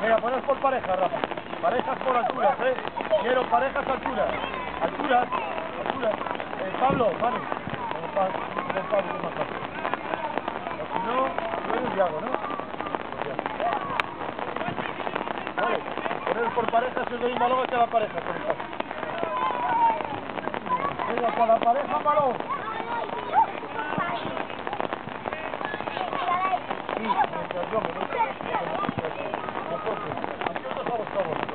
Venga, pones por pareja, Rafa. Parejas por alturas, Quiero parejas alturas. Alturas. Pablo, Manu. Pablo, es más fácil. O si no, tú eres Diago, ¿no? Vale, poner por pareja, si os doy un balón hacia la pareja. Venga, cada pareja, balón. Sí, mientras yo me nosotros dejamos todo.